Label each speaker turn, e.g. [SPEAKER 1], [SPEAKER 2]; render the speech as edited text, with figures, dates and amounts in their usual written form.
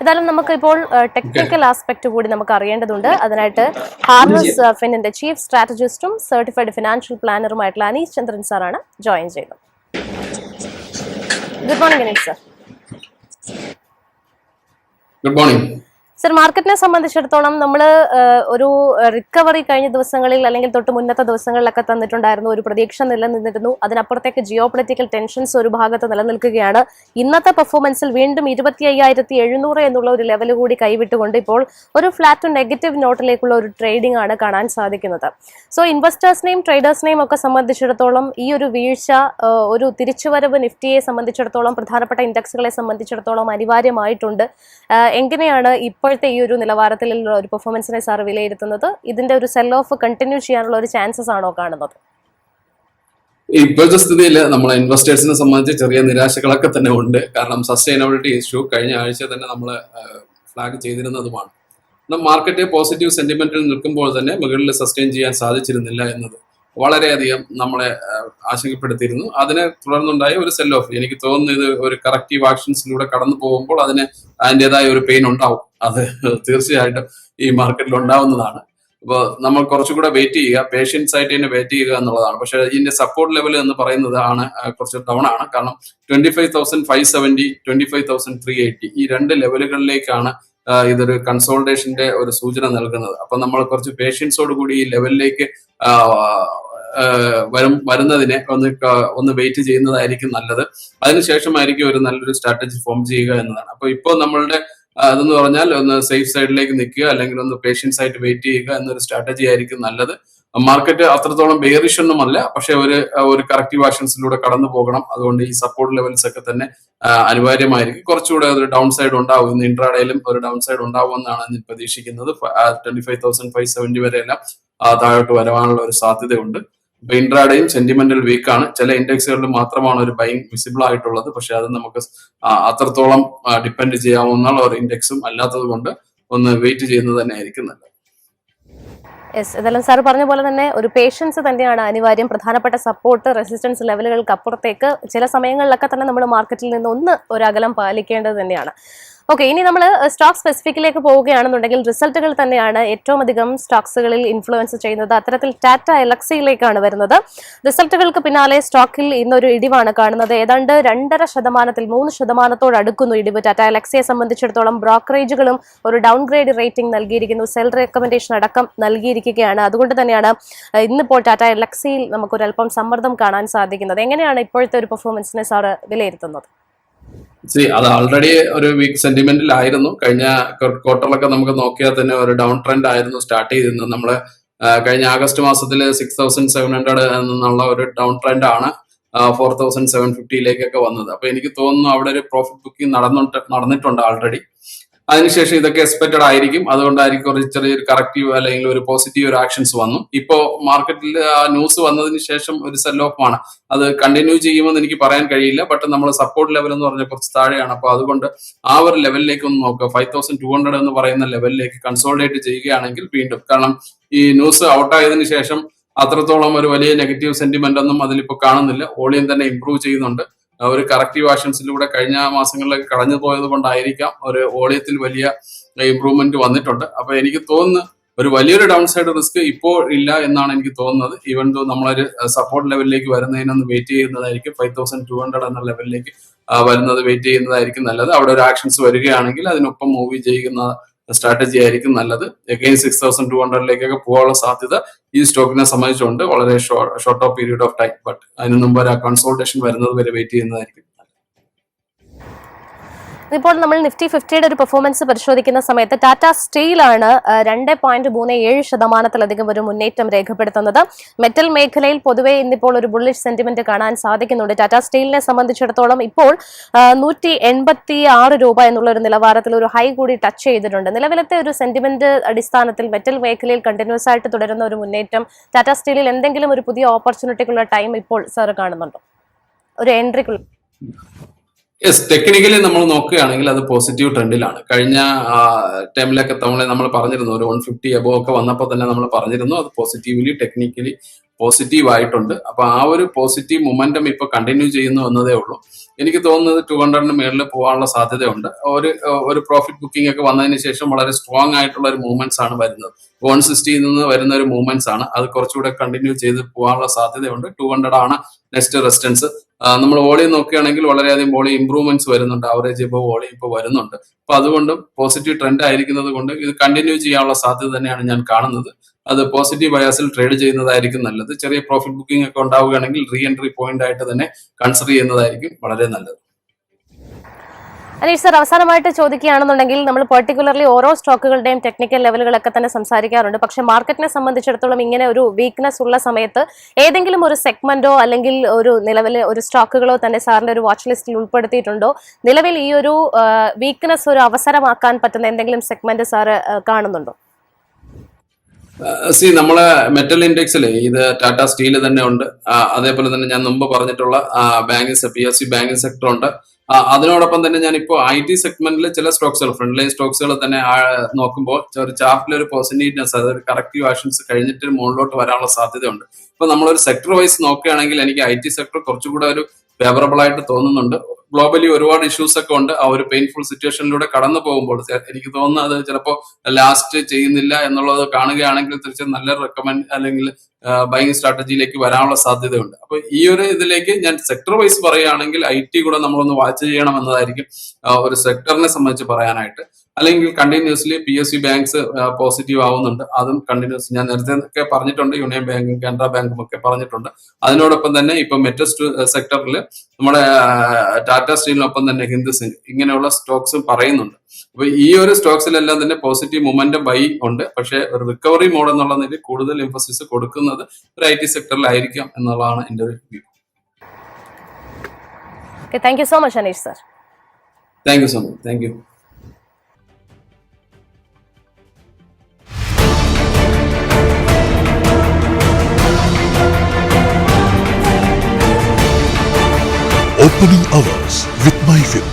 [SPEAKER 1] ഏതായാലും നമുക്ക് ഇപ്പോൾ ടെക്നിക്കൽ ആസ്പെക്ട് കൂടി നമുക്ക് അറിയേണ്ടതുണ്ട്. അതിനായിട്ട് ഹാർനസ് ഫിന്നിന്റെ ചീഫ് സ്ട്രാറ്റജിസ്റ്റും സർട്ടിഫൈഡ് ഫിനാൻഷ്യൽ പ്ലാനറുമായിട്ടുള്ള അനീഷ് ചന്ദ്രൻ സാറാണ് ജോയിൻ ചെയ്യുന്നത്. Good morning Aneesh sir.
[SPEAKER 2] Good morning
[SPEAKER 1] sir, മാർക്കറ്റിനെ സംബന്ധിച്ചിടത്തോളം നമ്മൾ ഒരു റിക്കവറി കഴിഞ്ഞ ദിവസങ്ങളിൽ അല്ലെങ്കിൽ തൊട്ട് മുന്നത്തെ ദിവസങ്ങളിലൊക്കെ തന്നിട്ടുണ്ടായിരുന്നു, ഒരു പ്രതീക്ഷ നിലനിന്നിരുന്നു. അതിനപ്പുറത്തേക്ക് ജിയോ പൊളിറ്റിക്കൽ ടെൻഷൻസ് ഒരു ഭാഗത്ത് നിലനിൽക്കുകയാണ്. ഇന്നത്തെ പെർഫോമൻസിൽ വീണ്ടും 25,700 എന്നുള്ള ഒരു ലെവൽ കൂടി കൈവിട്ടുകൊണ്ട് ഇപ്പോൾ ഒരു ഫ്ലാറ്റ് ടു നെഗറ്റീവ് നോട്ടിലേക്കുള്ള ഒരു ട്രേഡിംഗ് ആണ് കാണാൻ സാധിക്കുന്നത്. സോ ഇൻവെസ്റ്റേഴ്സിനെയും ട്രേഡേഴ്സിനെയും ഒക്കെ സംബന്ധിച്ചിടത്തോളം ഈ ഒരു വീഴ്ച, ഒരു തിരിച്ചുവരവ് നിഫ്റ്റിയെ സംബന്ധിച്ചിടത്തോളം, പ്രധാനപ്പെട്ട ഇൻഡെക്സുകളെ സംബന്ധിച്ചിടത്തോളം അനിവാര്യമായിട്ടുണ്ട്. എങ്ങനെയാണ് ഇപ്പോഴത്തെ ഈ ഒരു നിലവാരത്തിലുള്ള ഒരു പെർഫോമൻസിനെ സാർ വിലയിരുത്തുന്നത്? ഇതിന്റെ ഒരു സെൽ ഓഫ് കണ്ടിന്യൂ ചെയ്യാനുള്ള ഒരു ചാൻസസ് ആണോ കാണുന്നത്?
[SPEAKER 2] ഇപ്പോഴത്തെ സ്ഥിതിയിൽ നമ്മളെ ഇൻവെസ്റ്റേഴ്സിനെ സംബന്ധിച്ച് ചെറിയ നിരാശകളൊക്കെ തന്നെ ഉണ്ട്. കാരണം സസ്റ്റൈനബിലിറ്റി ഇഷ്യൂ കഴിഞ്ഞ ആഴ്ച തന്നെ നമ്മൾ ഫ്ലാഗ് ചെയ്തിരുന്നതുമാണ്. മാർക്കറ്റ് പോസിറ്റീവ് സെന്റിമെന്റിൽ നിൽക്കുമ്പോൾ തന്നെ മുകളിൽ സസ്റ്റെയിൻ ചെയ്യാൻ സാധിച്ചിരുന്നില്ല എന്നത് വളരെയധികം നമ്മളെ ആശങ്കപ്പെടുത്തിയിരുന്നു. അതിനെ തുടർന്നുണ്ടായ ഒരു സെൽ ഓഫ്, എനിക്ക് തോന്നുന്നു ഇത് ഒരു കറക്റ്റീവ് ആക്ഷൻസിലൂടെ കടന്നു പോകുമ്പോൾ അതിൻ്റെതായ ഒരു പെയിൻ ഉണ്ടാവും. അത് തീർച്ചയായിട്ടും ഈ മാർക്കറ്റിൽ ഉണ്ടാവുന്നതാണ്. അപ്പോൾ നമ്മൾ കുറച്ചുകൂടെ വെയിറ്റ് ചെയ്യുക, പേഷ്യൻസ് ആയിട്ട് തന്നെ വെയിറ്റ് ചെയ്യുക എന്നുള്ളതാണ്. പക്ഷേ ഇതിന്റെ സപ്പോർട്ട് ലെവൽ എന്ന് പറയുന്നത് കുറച്ച് ഡൗൺ ആണ്. കാരണം 25,570, 25,380 ഈ രണ്ട് ലെവലുകളിലേക്കാണ് ഇതൊരു കൺസോൾട്ടേഷന്റെ ഒരു സൂചന നൽകുന്നത്. അപ്പൊ നമ്മൾ കുറച്ച് പേഷ്യൻസോട് കൂടി ഈ ലെവലിലേക്ക് വരുന്നതിനെ ഒന്ന് വെയിറ്റ് ചെയ്യുന്നതായിരിക്കും നല്ലത്. അതിനുശേഷമായിരിക്കും ഒരു നല്ലൊരു സ്ട്രാറ്റജി ഫോം ചെയ്യുക എന്നതാണ്. അപ്പൊ ഇപ്പോൾ നമ്മളുടെ അതെന്ന് പറഞ്ഞാൽ ഒന്ന് സേഫ് സൈഡിലേക്ക് നിൽക്കുക, അല്ലെങ്കിൽ ഒന്ന് പേഷ്യൻസ് ആയിട്ട് വെയിറ്റ് ചെയ്യുക എന്നൊരു സ്ട്രാറ്റജി ആയിരിക്കും നല്ലത്. മാർക്കറ്റ് അത്രത്തോളം ബെയറിഷ് ഒന്നുമല്ല, പക്ഷെ ഒരു കറക്റ്റീവ് ആക്ഷൻസിലൂടെ കടന്നു പോകണം. അതുകൊണ്ട് ഈ സപ്പോർട്ട് ലെവൽസ് ഒക്കെ തന്നെ അനിവാര്യമായിരിക്കും. കുറച്ചുകൂടെ ഒരു ഡൗൺ സൈഡ് ഉണ്ടാവും. ഇന്ന് ഇൻട്രാഡേയിലും ഒരു ഡൗൺ സൈഡ് ഉണ്ടാവുമെന്നാണ് ഞാൻ പ്രതീക്ഷിക്കുന്നത്. 25,570 വരെയെല്ലാം താഴോട്ട് വരാനുള്ള ഒരു സാധ്യതയുണ്ട്. ഇപ്പൊ ഇൻട്രാഡേയും സെന്റിമെന്റൽ വീക്കാണ്. ചില ഇൻഡെക്സുകളിൽ മാത്രമാണ് ഒരു ബൈങ് വിസിബിൾ ആയിട്ടുള്ളത്. പക്ഷെ അത് നമുക്ക് അത്രത്തോളം ഡിപ്പെൻഡ് ചെയ്യാവുന്ന ഒരു ഇൻഡെക്സും അല്ലാത്തത് കൊണ്ട് ഒന്ന് വെയിറ്റ് ചെയ്യുന്നത് തന്നെ ആയിരിക്കും നല്ലത്.
[SPEAKER 1] ഇതെല്ലാം സാർ പറഞ്ഞ പോലെ തന്നെ ഒരു പേഷ്യൻസ് തന്നെയാണ് അനിവാര്യം. പ്രധാനപ്പെട്ട സപ്പോർട്ട്, റെസിസ്റ്റൻസ് ലെവലുകൾക്ക് അപ്പുറത്തേക്ക് ചില സമയങ്ങളിലൊക്കെ തന്നെ നമ്മൾ മാർക്കറ്റിൽ നിന്ന് ഒരു അകലം പാലിക്കേണ്ടത് തന്നെയാണ്. ഓക്കെ, ഇനി നമ്മൾ സ്റ്റോക്ക് സ്പെസിഫിക്കിലേക്ക് പോവുകയാണെന്നുണ്ടെങ്കിൽ റിസൾട്ടുകൾ തന്നെയാണ് ഏറ്റവും അധികം സ്റ്റോക്സുകളിൽ ഇൻഫ്ലുവൻസ് ചെയ്യുന്നത്. അത്തരത്തിൽ ടാറ്റ എലക്സിയിലേക്കാണ് വരുന്നത്. റിസൾട്ടുകൾക്ക് പിന്നാലെ സ്റ്റോക്കിൽ ഇന്നൊരു ഇടിവാണ് കാണുന്നത്. ഏതാണ്ട് 2.5%, 3% അടുക്കുന്നു ഇടിവ്. ടാറ്റ എലക്സിയെ സംബന്ധിച്ചിടത്തോളം ബ്രോക്കറേജുകളും ഒരു ഡൗൺഗ്രേഡ് റേറ്റിംഗ് നൽകിയിരിക്കുന്നു, സെൽ റെക്കമെൻഡേഷൻ അടക്കം നൽകിയിരിക്കുകയാണ്. അതുകൊണ്ട് തന്നെയാണ് ഇന്നിപ്പോൾ ടാറ്റ എലക്സിയിൽ നമുക്കൊരല്പം സമ്മർദ്ദം കാണാൻ സാധിക്കുന്നത്. എങ്ങനെയാണ് ഇപ്പോഴത്തെ ഒരു പെർഫോമൻസിനെ സാർ വിലയിരുത്തുന്നത്?
[SPEAKER 2] അത് ഓൾറെഡി ഒരു വീക്ക് സെന്റിമെന്റിൽ ആയിരുന്നു. കഴിഞ്ഞ ക്വാർട്ടറിലൊക്കെ നമുക്ക് നോക്കിയാൽ തന്നെ ഒരു ഡൗൺ ട്രെൻഡ് ആയിരുന്നു സ്റ്റാർട്ട് ചെയ്തിരുന്നത്. നമ്മള് കഴിഞ്ഞ ആഗസ്റ്റ് മാസത്തിൽ 6,700 എന്നുള്ള ഒരു ഡൗൺ ട്രെൻഡ് ആണ് 4,750 വന്നത്. അപ്പൊ എനിക്ക് തോന്നുന്നു അവിടെ ഒരു പ്രോഫിറ്റ് ബുക്കിംഗ് നടന്നിട്ടുണ്ട് ഓൾറെഡി. അതിനുശേഷം ഇതൊക്കെ എക്സ്പെക്റ്റഡ് ആയിരിക്കും. അതുകൊണ്ടായിരിക്കും ഒരു ചെറിയൊരു കറക്റ്റീവ് അല്ലെങ്കിൽ ഒരു പോസിറ്റീവ് ഒരു ആക്ഷൻസ് വന്നു. ഇപ്പോ മാർക്കറ്റിൽ ആ ന്യൂസ് വന്നതിന് ശേഷം ഒരു സെൽ ഓഫ് ആണ്. അത് കണ്ടിന്യൂ ചെയ്യുമെന്ന് എനിക്ക് പറയാൻ കഴിയില്ല. ബട്ട് നമ്മൾ സപ്പോർട്ട് ലെവൽ എന്ന് പറഞ്ഞാൽ കുറച്ച് താഴെയാണ്. അപ്പൊ അതുകൊണ്ട് ആ ഒരു ലെവലിലേക്ക് ഒന്ന് നോക്കുക. 5,200 എന്ന് പറയുന്ന ലെവലിലേക്ക് കൺസോൾട്ടേറ്റ് ചെയ്യുകയാണെങ്കിൽ വീണ്ടും, കാരണം ഈ ന്യൂസ് ഔട്ടായതിനു ശേഷം അത്രത്തോളം ഒരു വലിയ നെഗറ്റീവ് സെന്റിമെന്റ് ഒന്നും അതിലിപ്പോ കാണുന്നില്ല. വോളിയം തന്നെ ഇംപ്രൂവ് ചെയ്യുന്നുണ്ട്. ഒരു കറക്റ്റീവ് ആക്ഷൻസിലൂടെ കഴിഞ്ഞ മാസങ്ങളിലേക്ക് കടന്നു പോയത് കൊണ്ടായിരിക്കാം ഒരു വോളിയത്തിൽ വലിയ ഇംപ്രൂവ്മെന്റ് വന്നിട്ടുണ്ട്. അപ്പൊ എനിക്ക് തോന്നുന്നു ഒരു വലിയൊരു ഡൗൺ സൈഡ് റിസ്ക് ഇപ്പോൾ ഇല്ല എന്നാണ് എനിക്ക് തോന്നുന്നത്. ഈവൻ ദോ നമ്മളൊരു സപ്പോർട്ട് ലെവലിലേക്ക് വരുന്നതിനൊന്ന് വെയിറ്റ് ചെയ്യുന്നതായിരിക്കും. 5,200 എന്ന ലെവലിലേക്ക് വരുന്നത് വെയിറ്റ് ചെയ്യുന്നതായിരിക്കും നല്ലത്. അവിടെ ഒരു ആക്ഷൻസ് വരികയാണെങ്കിൽ അതിനൊപ്പം മൂവ് ചെയ്യുന്ന സ്ട്രാറ്റജി ആയിരിക്കും നല്ലത്. അഗൈൻ 6,200 പോകാനുള്ള സാധ്യത ഈ സ്റ്റോക്കിനെ സംബന്ധിച്ചുകൊണ്ട് വളരെ short of period of time. But അതിന് മുമ്പ് ഒരു കൺസോൾട്ടേഷൻ വരുന്നത് വരെ വെയിറ്റ് ചെയ്യുന്നതായിരിക്കും.
[SPEAKER 1] ഇപ്പോൾ നമ്മൾ നിഫ്റ്റി 50യുടെ ഒരു പെർഫോമൻസ് പരിശോധിക്കുന്ന സമയത്ത് ടാറ്റ സ്റ്റീലാണ് 2.37% ഒരു മുന്നേറ്റം രേഖപ്പെടുത്തുന്നത്. മെറ്റൽ മേഖലയിൽ പൊതുവെ ഇന്നിപ്പോൾ ഒരു ബുള്ളിഷ് സെന്റിമെന്റ് കാണാൻ സാധിക്കുന്നുണ്ട്. ടാറ്റ സ്റ്റീലിനെ സംബന്ധിച്ചിടത്തോളം ഇപ്പോൾ 186 രൂപ എന്നുള്ള ഒരു നിലവാരത്തിൽ ഒരു ഹൈ കൂടി ടച്ച് ചെയ്തിട്ടുണ്ട്. നിലവിലത്തെ ഒരു സെന്റിമെന്റ് അടിസ്ഥാനത്തിൽ മെറ്റൽ മേഖലയിൽ കണ്ടിന്യൂസ് ആയിട്ട് തുടരുന്ന ഒരു മുന്നേറ്റം, ടാറ്റ സ്റ്റീലിൽ എന്തെങ്കിലും ഒരു പുതിയ ഓപ്പർച്യൂണിറ്റിക്കുള്ള ടൈം ഇപ്പോൾ സാർ കാണുന്നുണ്ടോ, ഒരു എൻട്രിക്കുള്ള?
[SPEAKER 2] യെസ്, ടെക്നിക്കലി നമ്മൾ നോക്കുകയാണെങ്കിൽ അത് പോസിറ്റീവ് ട്രെൻഡിലാണ്. കഴിഞ്ഞ ടൈമിലൊക്കെ നമ്മൾ പറഞ്ഞിരുന്നു, ഒരു 150 എബോ ഒക്കെ വന്നപ്പോൾ തന്നെ നമ്മൾ പറഞ്ഞിരുന്നു അത് പോസിറ്റീവ്ലി ടെക്നിക്കലി പോസിറ്റീവ് ആയിട്ടുണ്ട്. അപ്പൊ ആ ഒരു പോസിറ്റീവ് മൊമെന്റം ഇപ്പൊ കണ്ടിന്യൂ ചെയ്യുന്നു എന്നതേ ഉള്ളൂ. എനിക്ക് തോന്നുന്നത് 200 മേളിൽ പോകാനുള്ള സാധ്യതയുണ്ട്. ഒരു പ്രോഫിറ്റ് ബുക്കിംഗ് ഒക്കെ വന്നതിന് ശേഷം വളരെ സ്ട്രോങ് ആയിട്ടുള്ള ഒരു മൂവ്മെന്റ്സ് ആണ് വരുന്നത്. 160 നിന്ന് വരുന്ന ഒരു മൂവ്മെന്റ്സ് ആണ്. അത് കുറച്ചുകൂടെ കണ്ടിന്യൂ ചെയ്ത് പോകാനുള്ള സാധ്യതയുണ്ട്. 200 ആണ് നെക്സ്റ്റ് റെസിസ്റ്റൻസ്. നമ്മൾ വോളിയം നോക്കുകയാണെങ്കിൽ വളരെയധികം വോളിയം ഇംപ്രൂവ്മെന്റ്സ് വരുന്നുണ്ട്. ആവറേജ് ഇപ്പോൾ വോളിയം ഇപ്പോൾ വരുന്നുണ്ട്. അപ്പൊ അതുകൊണ്ട് പോസിറ്റീവ് ട്രെൻഡ് ആയിരിക്കുന്നത് കൊണ്ട് ഇത് കണ്ടിന്യൂ ചെയ്യാനുള്ള സാധ്യത തന്നെയാണ് ഞാൻ കാണുന്നത്. അത് പോസിറ്റീവ് ബയാസിൽ ട്രേഡ് ചെയ്യുന്നതായിരിക്കും നല്ലത്. ചെറിയ പ്രോഫിറ്റ് ബുക്കിംഗ് ഒക്കെ ഉണ്ടാവുകയാണെങ്കിൽ റീ എൻട്രി പോയിന്റ് ആയിട്ട് തന്നെ കൺസിഡർ ചെയ്യുന്നതായിരിക്കും വളരെ നല്ലത്.
[SPEAKER 1] അനീഷ് സർ, അവസാനമായിട്ട് ചോദിക്കുകയാണെന്നുണ്ടെങ്കിൽ നമ്മൾ പെർട്ടിക്കുലർലി ഓരോ സ്റ്റോക്കുകളുടെയും ടെക്നിക്കൽ ലെവലുകളൊക്കെ തന്നെ സംസാരിക്കാറുണ്ട്. പക്ഷെ മാർക്കറ്റിനെ സംബന്ധിച്ചിടത്തോളം ഇങ്ങനെ ഒരു വീക്ക്നെസ് ഉള്ള സമയത്ത് ഏതെങ്കിലും ഒരു സെഗ്മെന്റോ അല്ലെങ്കിൽ ഒരു നിലവിലെ ഒരു സ്റ്റോക്കുകളോ തന്നെ സാറിന്റെ ഒരു വാച്ച് ലിസ്റ്റിൽ ഉൾപ്പെടുത്തിയിട്ടുണ്ടോ? നിലവിൽ ഈ ഒരു വീക്ക്നെസ് ഒരു അവസരമാക്കാൻ പറ്റുന്ന എന്തെങ്കിലും സെഗ്മെന്റ് സാറ് കാണുന്നുണ്ടോ?
[SPEAKER 2] നമ്മളെ മെറ്റൽ ഇൻഡെക്സിൽ ഇത് ടാറ്റ സ്റ്റീൽ തന്നെ ഉണ്ട്. അതേപോലെ തന്നെ ഞാൻ മുമ്പ് പറഞ്ഞിട്ടുള്ള ബാങ്കിങ് PSU ബാങ്കിങ് സെക്ടർ ഉണ്ട്. അതിനോടൊപ്പം തന്നെ ഞാനിപ്പോ IT സെഗ്മെന്റിൽ ചില സ്റ്റോക്സുകൾ, ഫ്രണ്ട് ലൈൻ സ്റ്റോക്സുകൾ തന്നെ നോക്കുമ്പോൾ ഒരു ചാർട്ടിൽ ഒരു പോസിറ്റീവ്നെസ്, അതായത് കറക്റ്റീവ് ആക്ഷൻസ് കഴിഞ്ഞിട്ട് മുകളിലോട്ട് വരാനുള്ള സാധ്യതയുണ്ട്. ഇപ്പൊ നമ്മളൊരു സെക്ടർ വൈസ് നോക്കുകയാണെങ്കിൽ എനിക്ക് IT സെക്ടർ കുറച്ചുകൂടെ ഒരു ഫേവറബിൾ ആയിട്ട് തോന്നുന്നുണ്ട്. ഗ്ലോബലി ഒരുപാട് ഇഷ്യൂസ് ഒക്കെ ഉണ്ട്. ആ ഒരു പെയിൻഫുൾ സിറ്റുവേഷനിലൂടെ കടന്നു പോകുമ്പോൾ എനിക്ക് തോന്നുന്നത് അത് ചിലപ്പോൾ ലാസ്റ്റ് ചെയ്യുന്നില്ല എന്നുള്ളത് കാണുകയാണെങ്കിൽ തീർച്ചയായും നല്ല റെക്കമെൻഡ് അല്ലെങ്കിൽ ബൈങ് സ്ട്രാറ്റജിയിലേക്ക് വരാനുള്ള സാധ്യതയുണ്ട്. അപ്പൊ ഈ ഒരു ഇതിലേക്ക് ഞാൻ സെക്ടർ വൈസ് പറയുകയാണെങ്കിൽ IT കൂടെ നമ്മളൊന്ന് വാച്ച് ചെയ്യണം എന്നതായിരിക്കും ഒരു സെക്ടറിനെ സംബന്ധിച്ച് പറയാനായിട്ട്. അല്ലെങ്കിൽ കണ്ടിന്യൂസ്ലി PSU ബാങ്ക്സ് പോസിറ്റീവ് ആവുന്നുണ്ട്. അതും കണ്ടിന്യൂസ് ഞാൻ നേരത്തെ ഒക്കെ പറഞ്ഞിട്ടുണ്ട്. യൂണിയൻ ബാങ്കും കാനറ ബാങ്കും ഒക്കെ പറഞ്ഞിട്ടുണ്ട്. അതിനോടൊപ്പം തന്നെ ഇപ്പൊ മെറ്റൽ സെക്ടറിൽ നമ്മുടെ ടാറ്റ സ്റ്റീലിനൊപ്പം തന്നെ ഹിന്ദുസിംഗ് ഇങ്ങനെയുള്ള സ്റ്റോക്സും പറയുന്നുണ്ട്. അപ്പൊ ഈ ഒരു സ്റ്റോക്സിലെല്ലാം തന്നെ പോസിറ്റീവ് മൊമെന്റം ബൈ ഉണ്ട്. പക്ഷെ ഒരു റിക്കവറി മോഡ് എന്നുള്ള നിലയിൽ കൂടുതൽ എംഫസിസ് കൊടുക്കുന്നത് ഒരു IT സെക്ടറിലായിരിക്കാം എന്നുള്ളതാണ് എന്റെ ഒരു view.
[SPEAKER 1] Thank you so much Aneesh sir.
[SPEAKER 2] Thank you so much. Thank you.
[SPEAKER 3] Opening hours with MyFin.